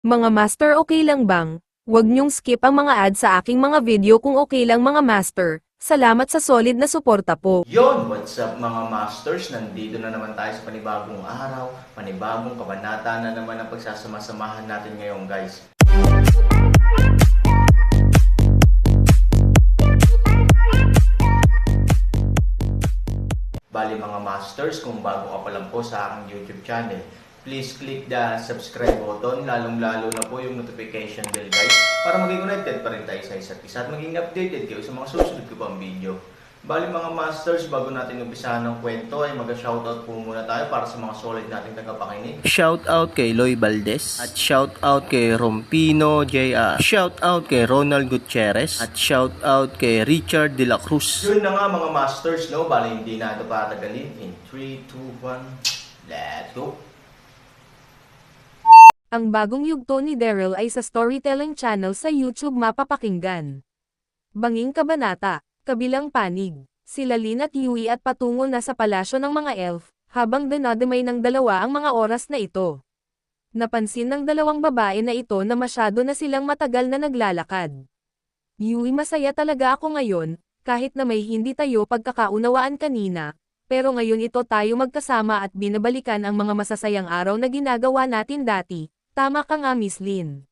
Mga master, okay lang bang? Huwag niyong skip ang mga ads sa aking mga video kung okay lang mga master. Salamat sa solid na suporta po. Yon, what's up mga masters? Nandito na naman tayo sa panibagong araw, panibagong kabanata na naman ang pagsasama-samahan natin ngayon guys. Bali mga masters, kung bago ka pa lang po sa aking YouTube channel, please click the subscribe button, lalong-lalo na po yung notification bell guys, para maging connected pa rin tayo sa isa't isa at maging updated kayo sa mga susunod ko pang video. Bali mga masters, bago natin umpisahan ng kwento ay mag-shoutout po muna tayo para sa mga solid nating tagapakinig. Shoutout kay Loy Valdez at shoutout kay Rompino JR. Shoutout kay Ronald Gutierrez at shoutout kay Richard De La Cruz. Yun na nga mga masters, no? Bali hindi na ito patagalin. In 3, 2, 1, let's go! Ang bagong yugto ni Daryl ay sa storytelling channel sa YouTube mapapakinggan. Banging Kabanata, Kabilang Panig. Sila Lynn at Yui at patungo na sa palasyo ng mga elf, habang dinadamay ng dalawa ang mga oras na ito. Napansin ng dalawang babae na ito na masyado na silang matagal na naglalakad. Yui, masaya talaga ako ngayon, kahit na may hindi tayo pagkakaunawaan kanina, pero ngayon ito tayo magkasama at binabalikan ang mga masasayang araw na ginagawa natin dati. Tama ka nga Miss Lynn.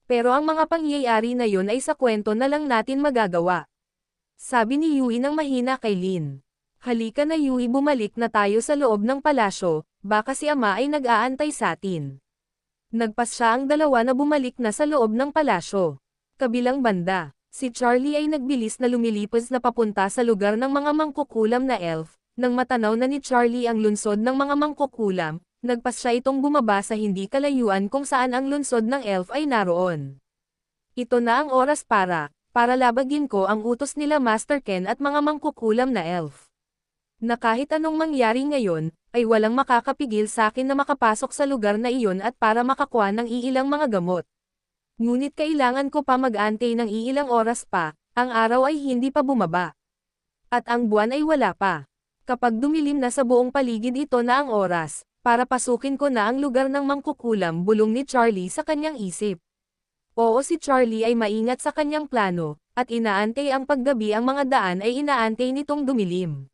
Pero ang mga pangyayari na yon ay sa kwento na lang natin magagawa. Sabi ni Yui nang mahina kay Lynn. Halika na Yui, bumalik na tayo sa loob ng palasyo, baka si ama ay nag-aantay sa atin. Nagpasya ang dalawa na bumalik na sa loob ng palasyo. Kabilang banda, si Charlie ay nagbilis na lumilipos na papunta sa lugar ng mga mangkukulam na elf. Nang matanaw na ni Charlie ang lunsod ng mga mangkukulam, nagpasya itong bumaba sa hindi kalayuan kung saan ang lunsod ng elf ay naroon. Ito na ang oras para labagin ko ang utos nila Master Ken at mga mangkukulam na elf. Na kahit anong mangyari ngayon, ay walang makakapigil sa akin na makapasok sa lugar na iyon at para makakuha ng iilang mga gamot. Ngunit kailangan ko pa mag-antay ng iilang oras pa, ang araw ay hindi pa bumaba. At ang buwan ay wala pa. Kapag dumilim na sa buong paligid, ito na ang oras, para pasukin ko na ang lugar ng mangkukulam, bulong ni Charlie sa kanyang isip. Oo, si Charlie ay maingat sa kanyang plano, at inaantay ang paggabi, ang mga daan ay inaantay nitong dumilim.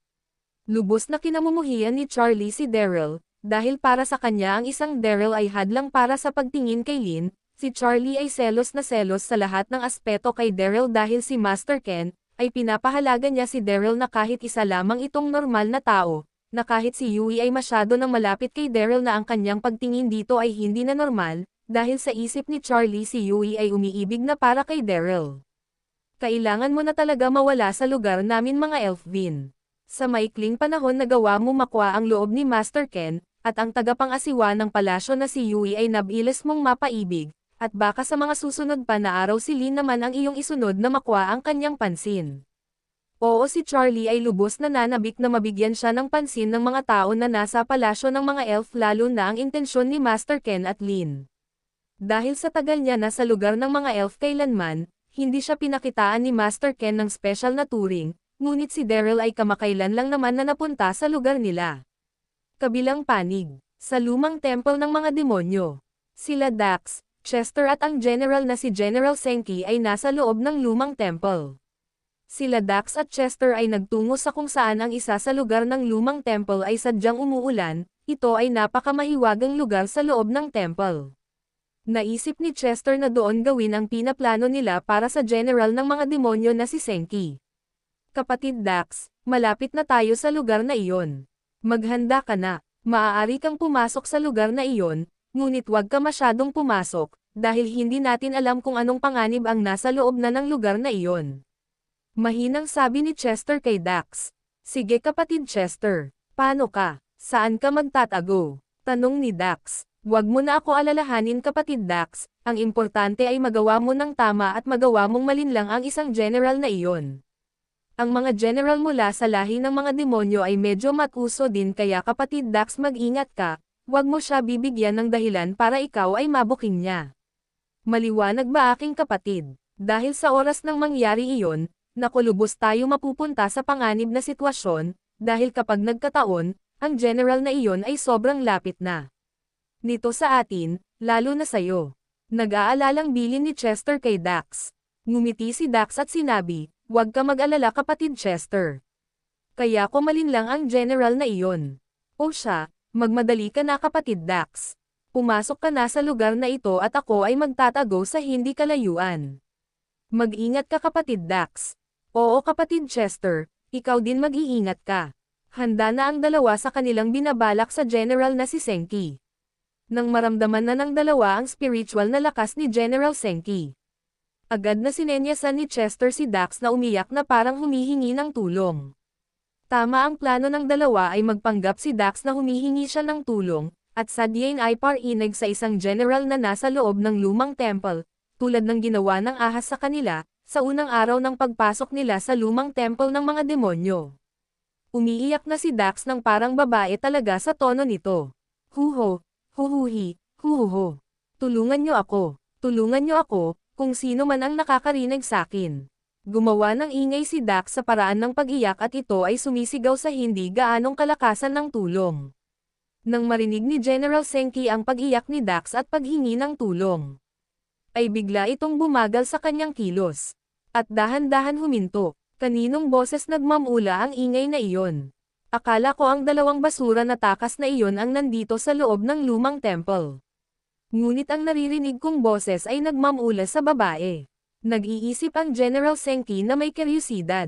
Lubos na kinamumuhian ni Charlie si Daryl, dahil para sa kanya ang isang Daryl ay hadlang para sa pagtingin kay Lynn. Si Charlie ay selos na selos sa lahat ng aspeto kay Daryl dahil si Master Ken, ay pinapahalaga niya si Daryl na kahit isa lamang itong normal na tao, na kahit si Yui ay masyado nang malapit kay Daryl na ang kanyang pagtingin dito ay hindi na normal, dahil sa isip ni Charlie si Yui ay umiibig na para kay Daryl. Kailangan mo na talaga mawala sa lugar namin mga Elfvin. Sa maikling panahon nagawa mo makuha ang loob ni Master Ken, at ang tagapang-asiwa ng palasyo na si Yui ay nabilis mong mapaibig, at baka sa mga susunod pa na araw si Lynn naman ang iyong isunod na makuha ang kanyang pansin. Oo, si Charlie ay lubos na nanabik na mabigyan siya ng pansin ng mga tao na nasa palasyo ng mga elf, lalo na ang intensyon ni Master Ken at Lynn. Dahil sa tagal niya na sa lugar ng mga elf kailanman, hindi siya pinakitaan ni Master Ken ng special na turing, ngunit si Daryl ay kamakailan lang naman na napunta sa lugar nila. Kabilang panig, sa lumang temple ng mga demonyo. Sila Dax, Chester at ang general na si General Senki ay nasa loob ng lumang temple. Sila Dax at Chester ay nagtungo sa kung saan ang isa sa lugar ng lumang temple ay sadyang umuulan. Ito ay napakamahiwagang lugar sa loob ng temple. Naisip ni Chester na doon gawin ang pinaplano nila para sa general ng mga demonyo na si Senki. Kapatid Dax, malapit na tayo sa lugar na iyon. Maghanda ka na, maaari kang pumasok sa lugar na iyon, ngunit huwag ka masyadong pumasok, dahil hindi natin alam kung anong panganib ang nasa loob na ng lugar na iyon. Mahinang sabi ni Chester kay Dax. Sige kapatid Chester, paano ka? Saan ka magtatago? Tanong ni Dax. Huwag mo na ako alalahanin kapatid Dax, ang importante ay magawa mo ng tama at magawa mong malinlang ang isang general na iyon. Ang mga general mula sa lahi ng mga demonyo ay medyo matuso din, kaya kapatid Dax mag-ingat ka, huwag mo siya bibigyan ng dahilan para ikaw ay mabuking niya. Maliwanag ba aking kapatid? Dahil sa oras ng mangyari iyon, nakulubos tayo mapupunta sa panganib na sitwasyon, dahil kapag nagkataon, ang general na iyon ay sobrang lapit na nito sa atin, lalo na sayo. Nag-aalalang bilin ni Chester kay Dax. Ngumiti si Dax at sinabi, "Huwag ka mag-alala kapatid Chester. Kaya ko malinlang ang general na iyon." "O siya, magmadali ka na kapatid Dax. Pumasok ka na sa lugar na ito at ako ay magtatago sa hindi kalayuan. Mag-ingat ka kapatid Dax." "Oo kapatid Chester, ikaw din mag-iingat ka." Handa na ang dalawa sa kanilang binabalak sa general na si Senki. Nang maramdaman na ng dalawa ang spiritual na lakas ni General Senki, agad na sinenyasan ni Chester si Dax na umiyak na parang humihingi ng tulong. Tama ang plano ng dalawa ay magpanggap si Dax na humihingi siya ng tulong, at sadyain ay parinig sa isang general na nasa loob ng lumang temple, tulad ng ginawa ng ahas sa kanila, sa unang araw ng pagpasok nila sa lumang temple ng mga demonyo. Umiiyak na si Dax ng parang babae talaga sa tono nito. "Huho, huhuhi, huhuho. Tulungan niyo ako. Tulungan niyo ako, kung sino man ang nakakarinig sa akin." Gumawa ng ingay si Dax sa paraan ng pag-iyak at ito ay sumisigaw sa hindi gaanong kalakasan ng tulong. Nang marinig ni General Senki ang pag-iyak ni Dax at paghingi ng tulong, ay bigla itong bumagal sa kanyang kilos. At dahan-dahan huminto. Kaninong boses nagmamula ang ingay na iyon? Akala ko ang dalawang basura na takas na iyon ang nandito sa loob ng lumang temple. Ngunit ang naririnig kong boses ay nagmamula sa babae. Nag-iisip ang General Senki na may kuryosidad.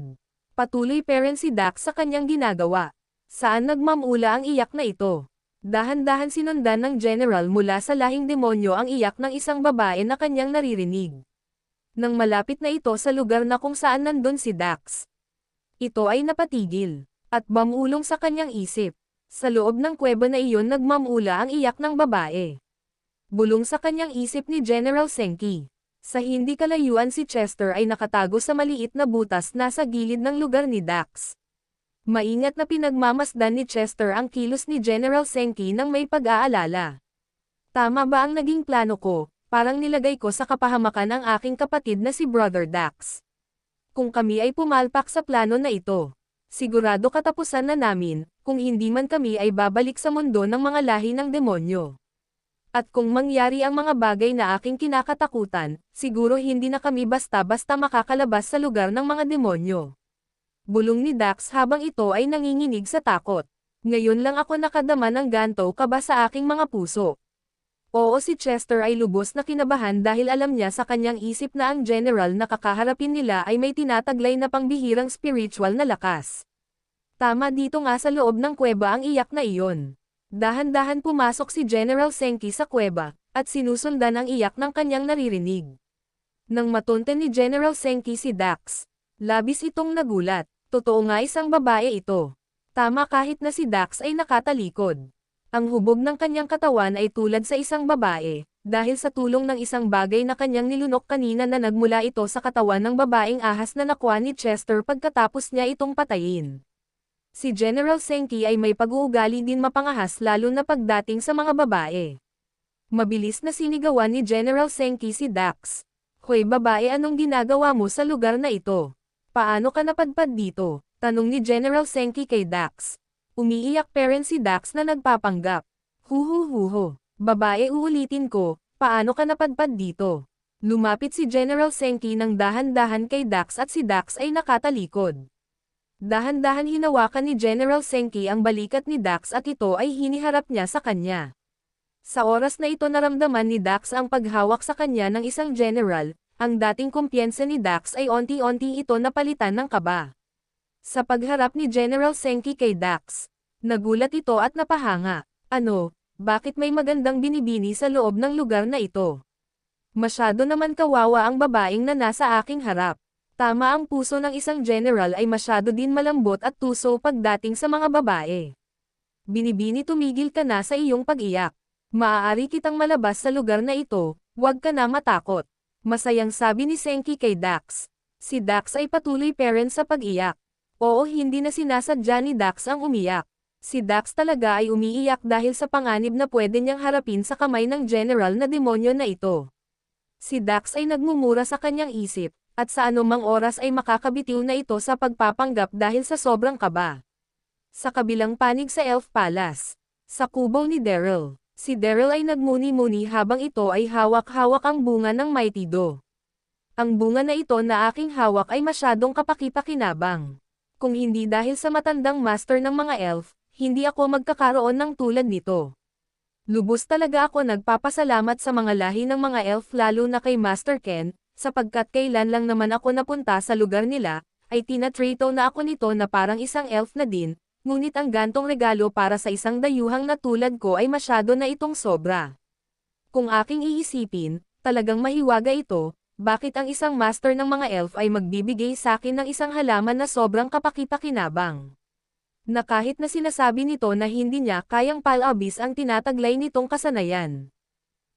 Patuloy pa rin si Dax sa kanyang ginagawa. Saan nagmamula ang iyak na ito? Dahan-dahan sinundan ng General mula sa lahing demonyo ang iyak ng isang babae na kanyang naririnig. Nang malapit na ito sa lugar na kung saan nandun si Dax, ito ay napatigil, at mamulong sa kanyang isip. Sa loob ng kuweba na iyon nagmamula ang iyak ng babae. Bulong sa kanyang isip ni General Senki. Sa hindi kalayuan si Chester ay nakatago sa maliit na butas nasa gilid ng lugar ni Dax. Maingat na pinagmamasdan ni Chester ang kilos ni General Senki nang may pag-aalala. Tama ba ang naging plano ko? Parang nilagay ko sa kapahamakan ang aking kapatid na si Brother Dax. Kung kami ay pumalpak sa plano na ito, sigurado katapusan na namin, kung hindi man kami ay babalik sa mundo ng mga lahi ng demonyo. At kung mangyari ang mga bagay na aking kinakatakutan, siguro hindi na kami basta-basta makakalabas sa lugar ng mga demonyo. Bulong ni Dax habang ito ay nanginginig sa takot. Ngayon lang ako nakadama ng ganto kaba sa aking mga puso. Oo, si Chester ay lubos na kinabahan dahil alam niya sa kanyang isip na ang general na kakaharapin nila ay may tinataglay na pangbihirang spiritual na lakas. Tama, dito nga sa loob ng kuweba ang iyak na iyon. Dahan-dahan pumasok si General Senki sa kuweba, at sinusundan ang iyak ng kanyang naririnig. Nang matunten ni General Senki si Dax, labis itong nagulat. Totoo nga isang babae ito. Tama, kahit na si Dax ay nakatalikod. Ang hubog ng kanyang katawan ay tulad sa isang babae, dahil sa tulong ng isang bagay na kanyang nilunok kanina na nagmula ito sa katawan ng babaeng ahas na nakuha ni Chester pagkatapos niya itong patayin. Si General Senki ay may pag-uugali din mapangahas lalo na pagdating sa mga babae. Mabilis na sinigawan ni General Senki si Dax. "Hoy babae, anong ginagawa mo sa lugar na ito? Paano ka napadpad dito?" Tanong ni General Senki kay Dax. Umiiyak pa rin si Dax na nagpapanggap. "Huhuhuho. Babae, uulitin ko, paano ka napadpad dito?" Lumapit si General Senki ng dahan-dahan kay Dax at si Dax ay nakatalikod. Dahan-dahan hinawakan ni General Senki ang balikat ni Dax at ito ay hiniharap niya sa kanya. Sa oras na ito naramdaman ni Dax ang paghawak sa kanya ng isang general, ang dating kumpiyansa ni Dax ay onti-onti ito napalitan ng kaba. Sa pagharap ni General Senki kay Dax, nagulat ito at napahanga. "Ano, bakit may magandang binibini sa loob ng lugar na ito? Masyado naman kawawa ang babaeng na nasa aking harap." Tama, ang puso ng isang general ay masyado din malambot at tuso pagdating sa mga babae. "Binibini, tumigil ka na sa iyong pag-iyak. Maaari kitang malabas sa lugar na ito, huwag ka na matakot." Masayang sabi ni Senki kay Dax. Si Dax ay patuloy pa rin sa pag-iyak. Oo, hindi na sinasadya ni Dax ang umiyak. Si Dax talaga ay umiiyak dahil sa panganib na pwede niyang harapin sa kamay ng general na demonyo na ito. Si Dax ay nagmumura sa kanyang isip, at sa anumang oras ay makakabitiw na ito sa pagpapanggap dahil sa sobrang kaba. Sa kabilang panig sa Elf Palace, sa kubo ni Daryl, Si Daryl ay nagmuni-muni habang ito ay hawak-hawak ang bunga ng Mighty Do. Ang bunga na ito na aking hawak ay masyadong kapaki-pakinabang. Kung hindi dahil sa matandang master ng mga elf, hindi ako magkakaroon ng tulad nito. Lubos talaga ako nagpapasalamat sa mga lahi ng mga elf lalo na kay Master Ken, sapagkat kailan lang naman ako napunta sa lugar nila, ay tinatrato na ako nito na parang isang elf na din, ngunit ang gantong regalo para sa isang dayuhang na tulad ko ay masyado na itong sobra. Kung aking iisipin, talagang mahiwaga ito, bakit ang isang master ng mga elf ay magbibigay sa akin ng isang halaman na sobrang kapaki-pakinabang? Na kahit na sinasabi nito na hindi niya kayang palabis ang tinataglay nitong kasanayan.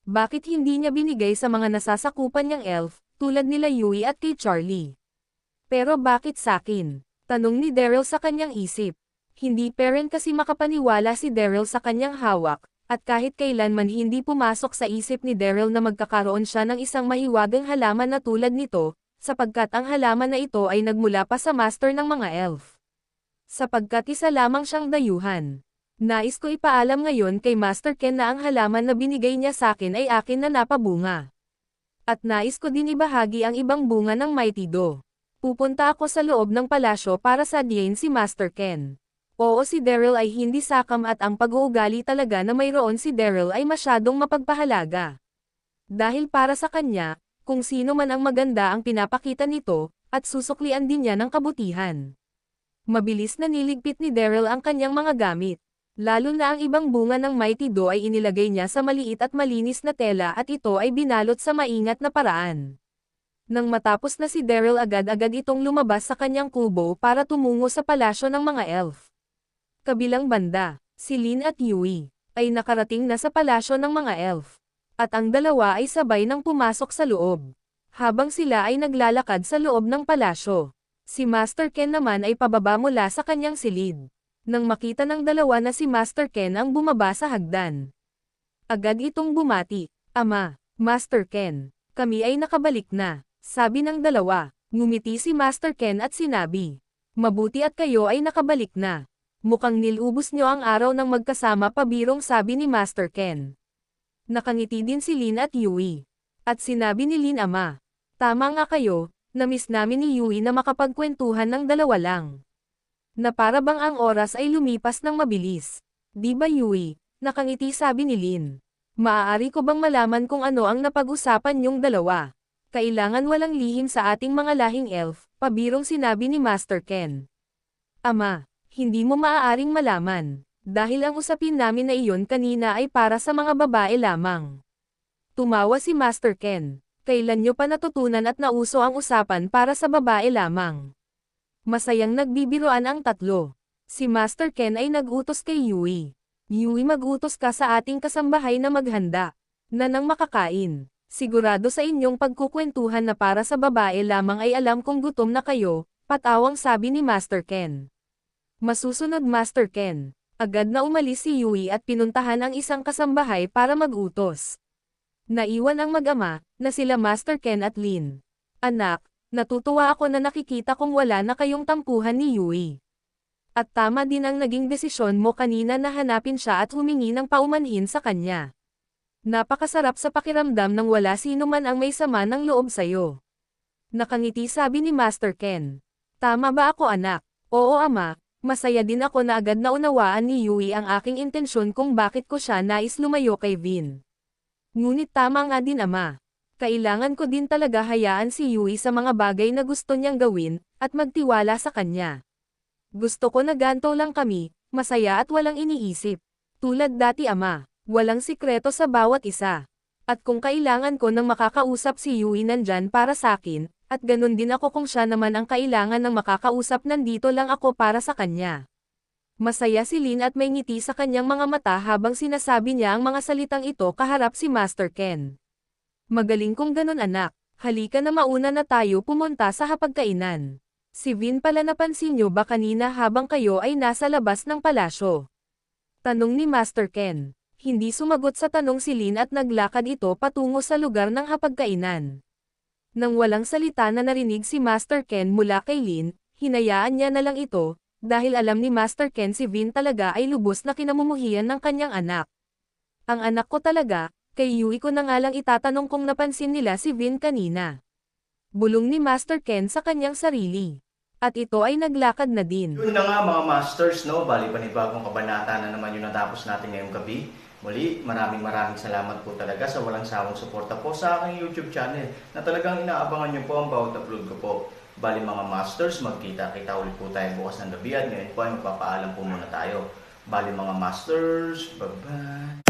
Bakit hindi niya binigay sa mga nasasakupan niyang elf, tulad nila Yui at kay Charlie? Pero bakit sakin? Tanong ni Daryl sa kanyang isip. Hindi pa rin kasi makapaniwala si Daryl sa kanyang hawak, at kahit kailanman hindi pumasok sa isip ni Daryl na magkakaroon siya ng isang mahiwagang halaman na tulad nito, sapagkat ang halaman na ito ay nagmula pa sa master ng mga elf. Sapagkat isa lamang siyang dayuhan. Nais ko ipaalam ngayon kay Master Ken na ang halaman na binigay niya sa akin ay akin na napabunga. At nais ko din ibahagi ang ibang bunga ng Mighty Do. Pupunta ako sa loob ng palasyo para sadyain si Master Ken. Oo, si Daryl ay hindi sakam at ang pag-uugali talaga na mayroon si Daryl ay masyadong mapagpahalaga. Dahil para sa kanya, kung sino man ang maganda ang pinapakita nito, at susuklian din niya ng kabutihan. Mabilis na niligpit ni Daryl ang kanyang mga gamit. Lalo na ang ibang bunga ng Mighty Do ay inilagay niya sa maliit at malinis na tela at ito ay binalot sa maingat na paraan. Nang matapos na si Daryl agad-agad itong lumabas sa kanyang kubo para tumungo sa palasyo ng mga elf. Kabilang banda, si Lin at Yui, ay nakarating na sa palasyo ng mga elf. At ang dalawa ay sabay nang pumasok sa loob. Habang sila ay naglalakad sa loob ng palasyo. Si Master Ken naman ay pababa mula sa kanyang silid. Nang makita ng dalawa na si Master Ken ang bumaba sa hagdan. Agad itong bumati, "Ama, Master Ken, kami ay nakabalik na," sabi ng dalawa. Ngumiti si Master Ken at sinabi, "Mabuti at kayo ay nakabalik na. Mukhang nilubos niyo ang araw ng magkasama," pabirong sabi ni Master Ken. Nakangiti din si Lin at Yui. At sinabi ni Lin, "Ama, tama nga kayo. Namiss namin ni Yui na makapagkwentuhan ng dalawa lang. Na para bang ang oras ay lumipas ng mabilis. Di ba Yui?" Nakangiti sabi ni Lin. "Maaari ko bang malaman kung ano ang napag-usapan niyong dalawa? Kailangan walang lihim sa ating mga lahing elf," pabirong sinabi ni Master Ken. "Ama, hindi mo maaaring malaman, dahil ang usapin namin na iyon kanina ay para sa mga babae lamang." Tumawa si Master Ken. "Kailan nyo pa natutunan at nauso ang usapan para sa babae lamang?" Masayang nagbibiruan ang tatlo. Si Master Ken ay nag-utos kay Yui. "Yui, mag-utos ka sa ating kasambahay na maghanda na nang makakain. Sigurado sa inyong pagkukwentuhan na para sa babae lamang ay alam kong gutom na kayo," patawang sabi ni Master Ken. Masusunod Master Ken. Agad na umalis si Yui at pinuntahan ang isang kasambahay para mag-utos. Naiwan ang mag-ama, na sila Master Ken at Lin. "Anak, natutuwa ako na nakikita kong wala na kayong tampuhan ni Yui. At tama din ang naging desisyon mo kanina na hanapin siya at humingi ng paumanhin sa kanya. Napakasarap sa pakiramdam nang wala sino man ang may sama ng loob sa'yo." Nakangiti sabi ni Master Ken. "Tama ba ako, anak?" "Oo, ama. Masaya din ako na agad na unawaan ni Yui ang aking intensyon kung bakit ko siya nais lumayo kay Vin. Ngunit tama nga din, ama. Kailangan ko din talaga hayaan si Yui sa mga bagay na gusto niyang gawin, at magtiwala sa kanya. Gusto ko na ganto lang kami, masaya at walang iniisip. Tulad dati, ama. Walang sikreto sa bawat isa. At kung kailangan ko nang makakausap si Yui, nandyan para sakin, at ganun din ako kung siya naman ang kailangan ng makakausap, nandito lang ako para sa kanya." Masaya si Lin at may ngiti sa kanyang mga mata habang sinasabi niya ang mga salitang ito kaharap si Master Ken. "Magaling kung ganun, anak. Halika na, mauna na tayo pumunta sa hapagkainan. Si Vin pala, napansin niyo ba kanina habang kayo ay nasa labas ng palasyo?" Tanong ni Master Ken. Hindi sumagot sa tanong si Lin at naglakad ito patungo sa lugar ng hapagkainan. Nang walang salita na narinig si Master Ken mula kay Lin, hinayaan niya na lang ito, dahil alam ni Master Ken si Vin talaga ay lubos na kinamumuhian ng kanyang anak. Ang anak ko talaga, kay Yui ko na nga lang itatanong kung napansin nila si Vin kanina. Bulong ni Master Ken sa kanyang sarili. At ito ay naglakad na din. Yun na nga mga masters, no? Bali panibagong kabanata na naman yung natapos natin ngayong gabi. Muli, maraming salamat po talaga sa walang sawang suporta po sa aking YouTube channel na talagang inaabangan nyo po ang bawat upload ko po. Bali mga masters, magkita-kita ulit po tayo bukas ng gabi at ngayon po ay magpapaalam po muna tayo. Bali mga masters, bye-bye!